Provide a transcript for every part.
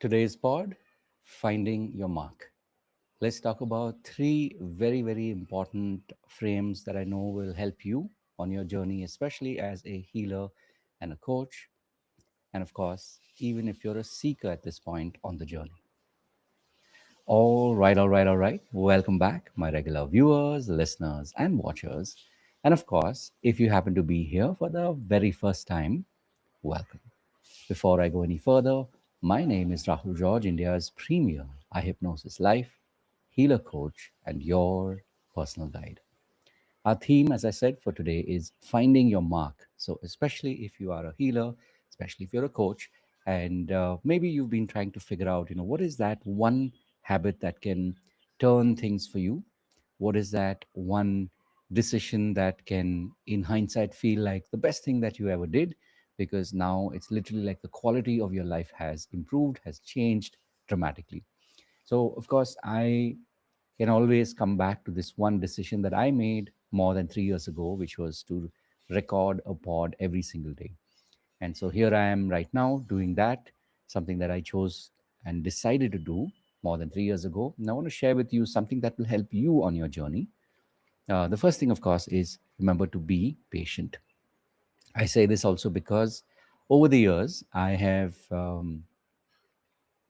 Today's pod, Finding Your Mark. Let's talk about three very, very important frames that I know will help you on your journey, especially as a healer and a coach. And of course, even if you're a seeker at this point on the journey. All right, all right, all right. Welcome back, my regular viewers, listeners, and watchers. And of course, if you happen to be here for the very first time, welcome. Before I go any further, my name is Rahul George, India's premier iHypnosis life healer coach and your personal guide. Our theme, as I said, for today is finding your mark. So, especially if you are a healer, especially if you're a coach, and maybe you've been trying to figure out, what is that one habit that can turn things for you? What is that one decision that can, in hindsight, feel like the best thing that you ever did? Because now it's literally like the quality of your life has improved, has changed dramatically. So, of course, I can always come back to this one decision that I made more than 3 years ago, which was to record a pod every single day. And so here I am right now doing that, something that I chose and decided to do more than 3 years ago. And I want to share with you something that will help you on your journey. The first thing, of course, is remember to be patient. I say this also because over the years, I have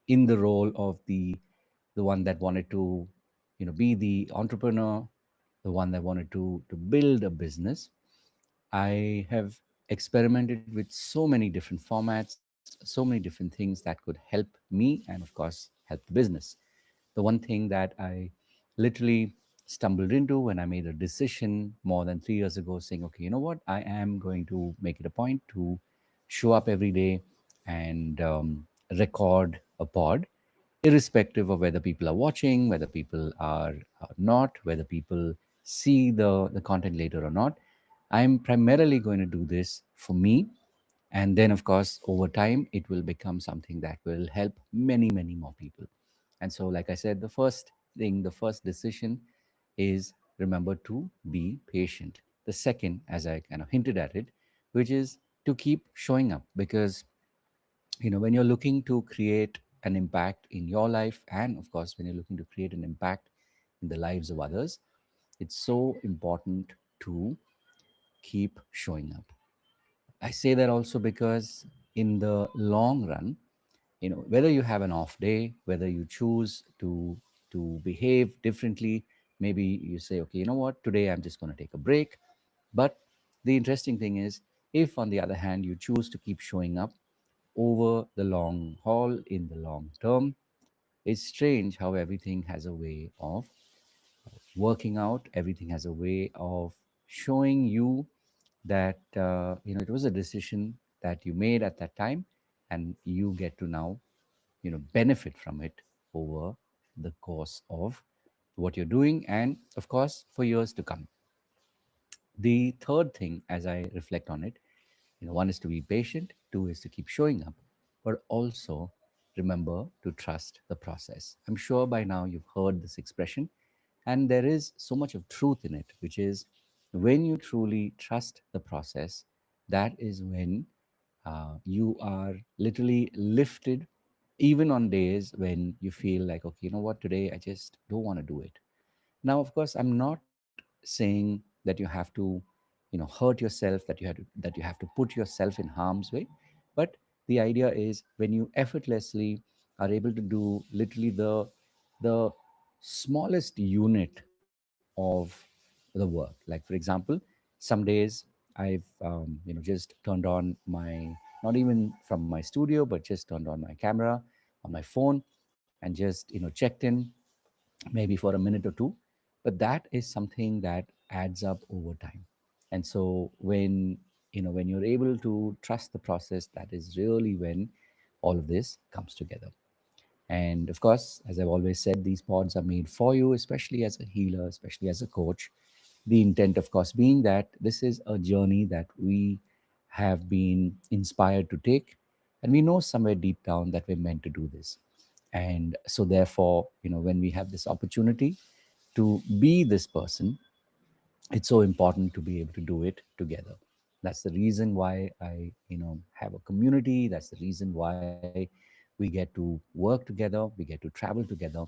in the role of the one that wanted to be the entrepreneur, the one that wanted to build a business. I have experimented with so many different formats, so many different things that could help me and of course help the business. The one thing that I literally stumbled into when I made a decision more than 3 years ago, saying, okay, you know what, I am going to make it a point to show up every day and record a pod, irrespective of whether people are watching, whether people are not, whether people see the content later or not. I'm primarily going to do this for me. And then, of course, over time, it will become something that will help many, many more people. And so, like I said, the first thing, the first decision is remember to be patient. The second, as I kind of hinted at it, which is to keep showing up, because when you're looking to create an impact in your life, and of course when you're looking to create an impact in the lives of others, it's so important to keep showing up. I say that also because in the long run, whether you have an off day, whether you choose to behave differently, maybe you say, okay, you know what, today I'm just going to take a break. But the interesting thing is, if on the other hand you choose to keep showing up over the long haul, in the long term, it's strange how everything has a way of working out. Everything has a way of showing you that it was a decision that you made at that time, and you get to now benefit from it over the course of what you're doing, and of course for years to come. The third thing, as I reflect on it, one is to be patient, two is to keep showing up, but also remember to trust the process. I'm sure by now you've heard this expression, and there is so much of truth in it, which is when you truly trust the process, that is when you are literally lifted, even on days when you feel like, okay, you know what, today I just don't want to do it. Now, of course, I'm not saying that you have to, hurt yourself, that you have to put yourself in harm's way. But the idea is when you effortlessly are able to do literally the smallest unit of the work. Like for example, some days I've just turned on my, not even from my studio, but just turned on my camera on my phone and just checked in maybe for a minute or two. But that is something that adds up over time. And so when you're able to trust the process, that is really when all of this comes together. And of course, as I've always said, these pods are made for you, especially as a healer, especially as a coach. The intent, of course, being that this is a journey that we have been inspired to take. And we know somewhere deep down that we're meant to do this. And so, therefore, when we have this opportunity to be this person, it's so important to be able to do it together. That's the reason why I have a community. That's the reason why we we get to work together, we get to travel together,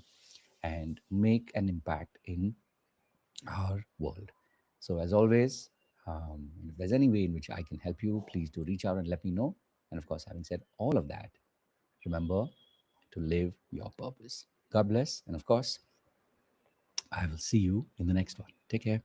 and make an impact in our world. So, as always, if there's any way in which I can help you, please do reach out and let me know. And of course, having said all of that, remember to live your purpose. God bless. And of course, I will see you in the next one. Take care.